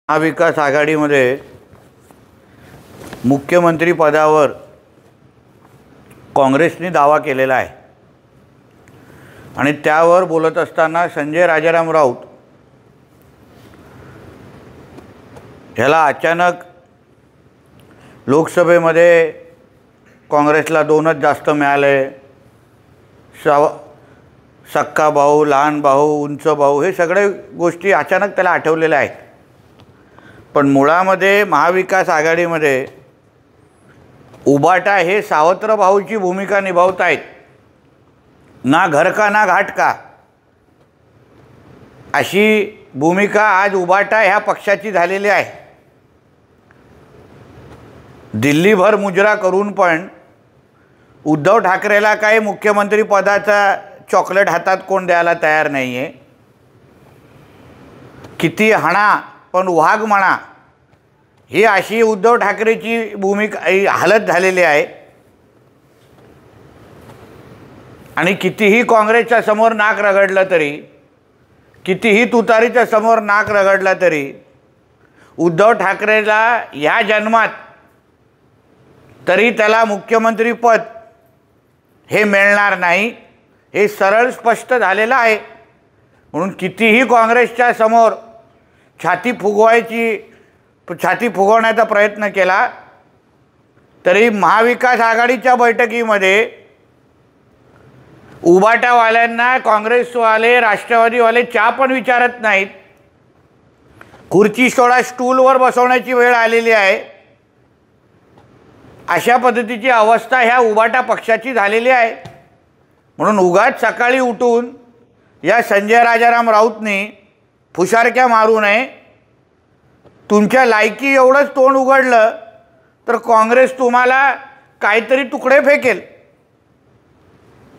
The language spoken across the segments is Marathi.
महाविकास आघाडीमध्ये मुख्यमंत्री पदावर काँग्रेसने दावा केलेला आहे आणि त्यावर बोलत असताना संजय राजाराम राऊत ह्याला अचानक लोकसभेमध्ये काँग्रेसला 2च जास्त मिळाले, सक्का भाऊ, लहान भाऊ, उंच भाऊ, हे सगळे गोष्टी अचानक त्याला आठवलेल्या आहेत। पण मुळामध्ये महाविकास आघाडीमध्ये उबाटा हे सावत्र भाऊची भूमिका निभावत आहेत, ना घर का ना घाट का अशी भूमिका आज उबाटा ह्या पक्षाची झालेली आहे। दिल्लीभर मुजरा करून पण उद्धव ठाकरेला काही मुख्यमंत्री पदाचा चॉकलेट हातात कोण द्यायला तयार नाही आहे। किती हाणा पण वाघ म्हणा, ही अशी उद्धव ठाकरेची भूमिका हालत झालेली आहे। आणि कितीही काँग्रेसच्या समोर नाक रगडलं तरी, कितीही तुतारीच्या समोर नाक रगडलं तरी उद्धव ठाकरेला ह्या जन्मात तरी त्याला मुख्यमंत्री पद हे मिळणार नाही, हे सरळ स्पष्ट झालेलं आहे। म्हणून कितीही काँग्रेसच्या समोर छाती फुगवण्याचा प्रयत्न केला तरी महाविकास आघाडीच्या बैठकीमध्ये उबाटावाल्यांना काँग्रेसवाले, राष्ट्रवादीवाले चहा पण विचारत नाहीत। खुर्ची सोडा, स्टूलवर बसवण्याची वेळ आलेली आहे। अशा पद्धतीची अवस्था ह्या उबाटा पक्षाची झालेली आहे। म्हणून उगाच सकाळी उठून या संजय राजाराम राऊतनी फुशारक्या मारू नये। तुमच्या लायकी एवढंच तोंड उघडलं तर काँग्रेस तुम्हाला काहीतरी तुकडे फेकेल,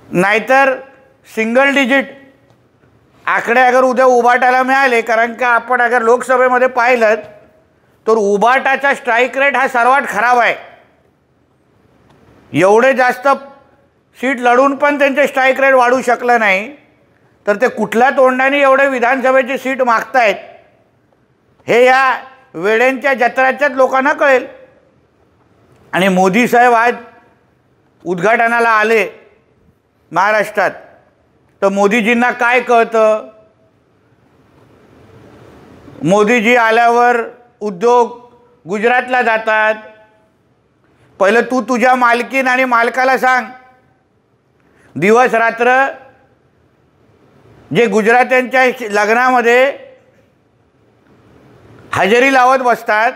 नाहीतर सिंगल डिजिट आकडे अगर उद्या उबाटाला मिळाले, कारण का आपण अगर लोकसभेमध्ये पाहिलं तर उबाटाचा स्ट्राईक रेट हा सर्वात खराब आहे। एवढे जास्त सीट लढून पण त्यांचे स्ट्राईक रेट वाढू शकलं नाही, तर ते कुठल्या तोंडाने एवढे विधानसभेची सीट मागतायत हे या वेड्यांच्या जत्राच्याच लोकांना कळेल। आणि मोदी साहेब आज उद्घाटनाला आले महाराष्ट्रात, तर मोदीजींना काय कळतं? मोदीजी आल्यावर उद्योग गुजरातला जातात। पहिलं तू तुझ्या मालकीन आणि मालकाला सांग, दिवस रात्र जे गुजरात्यांच्या लग्नामध्ये हजेरी लावत बसतात,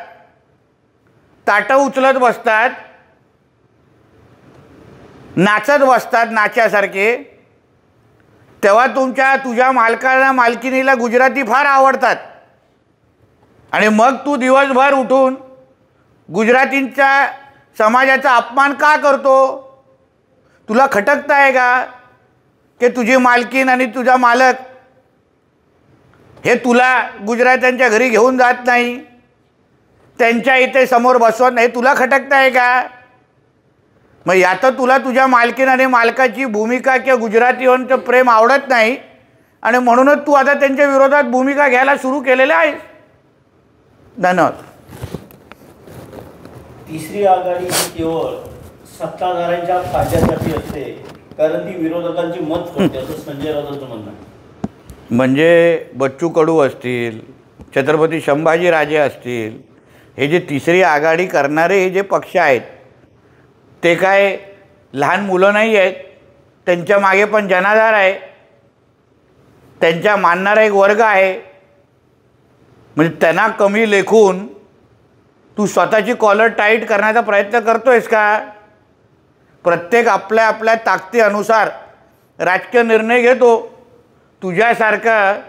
ताटं उचलत बसतात, नाचत बसतात नाच्यासारखे, तेव्हा तुझ्या मालकाला, मालकिनीला गुजराती फार आवडतात। आणि मग तू दिवसभर उठून गुजरातींच्या समाजाचा अपमान का करतो? तुला खटकत आहे का की तुझी मालकीन आणि तुझा मालक हे तुला गुजरात्यांच्या घरी घेऊन जात नाही, त्यांच्या इथे समोर बसवत नाही, तुला खटकत आहे का? मग यात तुला तुझ्या मालकीन आणि मालकाची भूमिका किंवा गुजरातीवांचं प्रेम आवडत नाही आणि म्हणूनच तू आता त्यांच्या विरोधात भूमिका घ्यायला सुरू केलेल्या आहेस। धन्यवाद। तिसरी आघाडी केवळ सत्ताधाऱ्यांच्या फायद्यासाठी असते, कारण ती विरोधकांची मत करते, असं संजय राऊतांचं म्हणणं आहे। म्हणजे बच्चू कडू असतील, छत्रपती संभाजीराजे असतील, हे जे तिसरी आघाडी करणारे हे जे पक्ष आहेत ते काय लहान मुलं नाही आहेत, त्यांच्या मागे पण जनाधार आहे, त्यांच्या मानणारा एक वर्ग आहे। म्हणजे त्यांना कमी लेखून तू स्वतःची कॉलर टाईट करण्याचा प्रयत्न करतोयस का? प्रत्येक आपल्या आपल्या ताकदीनुसार राजकीय निर्णय घेतो। तुझ्यासारखं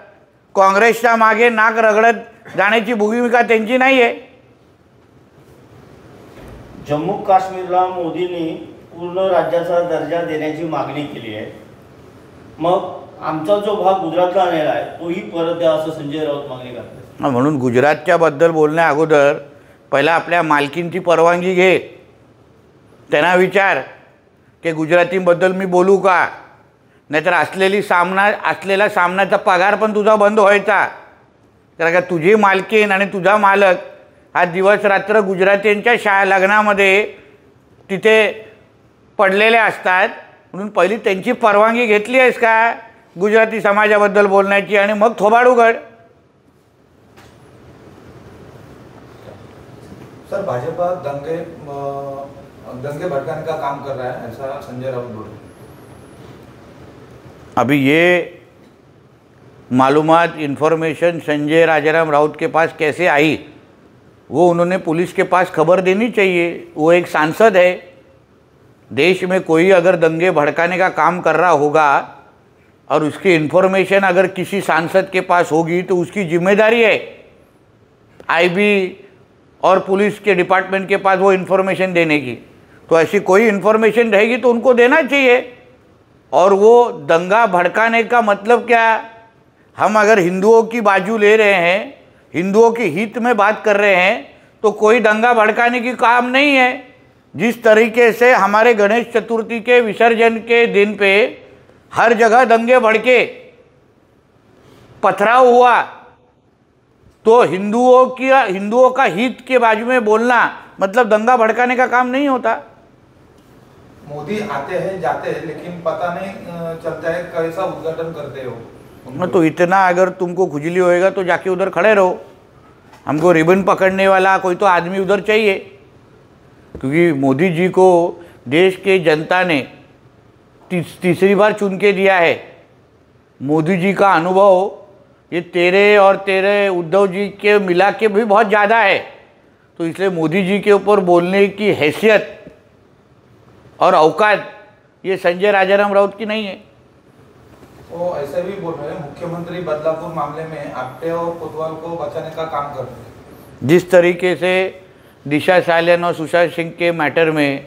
काँग्रेसच्या मागे नाक रगडत जाण्याची भूमिका त्यांची नाही आहे। जम्मू काश्मीरला मोदींनी पूर्ण राज्याचा दर्जा देण्याची मागणी केली आहे, मग आमचा जो भाग गुजरातला आलेला आहे तोही परत द्या, असं संजय राऊत मागणी करतात। म्हणून गुजरातच्याबद्दल बोलण्या अगोदर पहिला आपल्या मालकींची परवानगी घे, त्यांना विचार की गुजरातींबद्दल मी बोलू का, नाहीतर असलेला सामन्याचा पगार पण तुझा बंद व्हायचा। कारण का तुझी मालकीन आणि तुझा मालक हा दिवस रात्र गुजरातींच्या लग्नामध्ये तिथे पडलेले असतात, म्हणून पहिली त्यांची परवानगी घेतली आहेस का गुजराती समाजाबद्दल बोलण्याची, आणि मग थोबाड उघड. सर, भाजपा दंगे भड़काने का काम कर रहा है, ऐसा संजय राउत बोले. अभी ये मालूमात इन्फॉर्मेशन संजय राजाराम राउत के पास कैसे आई, वो उन्होंने पुलिस के पास खबर देनी चाहिए. वो एक सांसद है. देश में कोई अगर दंगे भड़काने का काम कर रहा होगा और उसकी इन्फॉर्मेशन अगर किसी सांसद के पास होगी तो उसकी जिम्मेदारी है आईबी और पुलिस के डिपार्टमेंट के पास वो इन्फॉर्मेशन देने की. तो ऐसी कोई इन्फॉर्मेशन रहेगी तो उनको देना चाहिए. और वो दंगा भड़काने का मतलब क्या, हम अगर हिंदुओं की बाजू ले रहे हैं, हिंदुओं के हित में बात कर रहे हैं, तो कोई दंगा भड़काने की काम नहीं है. जिस तरीके से हमारे गणेश चतुर्थी के विसर्जन के दिन पे हर जगह दंगे भड़के, पथराव हुआ, तो हिंदुओं का हित के बाजू में बोलना मतलब दंगा भड़काने का काम नहीं होता. मोदी आते हैं जाते हैं लेकिन पता नहीं चलता है कैसा उद्घाटन करते हो. तो इतना अगर तुमको खुजली होएगा तो जाके उधर खड़े रहो. हमको रिबन पकड़ने वाला कोई तो आदमी उधर चाहिए, क्योंकि मोदी जी को देश के जनता ने तीसरी बार चुन के दिया है. मोदी जी का अनुभव ये तेरे उद्धव जी के मिला के भी बहुत ज़्यादा है. तो इसलिए मोदी जी के ऊपर बोलने की हैसियत और औकात ये संजय राजाराम राउत की नहीं है. वो ऐसे भी बोल रहे हैं मुख्यमंत्री बदलापुर मामले में आप्टे और कोतवाल को बचाने का काम कर रहे हैं. जिस तरीके से दिशा सालियान और सुशांत सिंह के मैटर में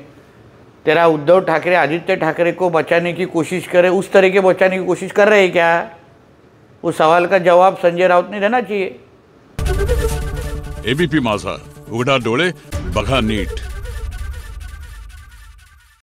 तेरा उद्धव ठाकरे आदित्य ठाकरे को बचाने की कोशिश करे, उस तरह के बचाने की कोशिश कर रहे हैं क्या, उस सवाल का जवाब संजय राउत ने देना चाहिए. एबीपी माझा, उघडा डोळे बघा नीट.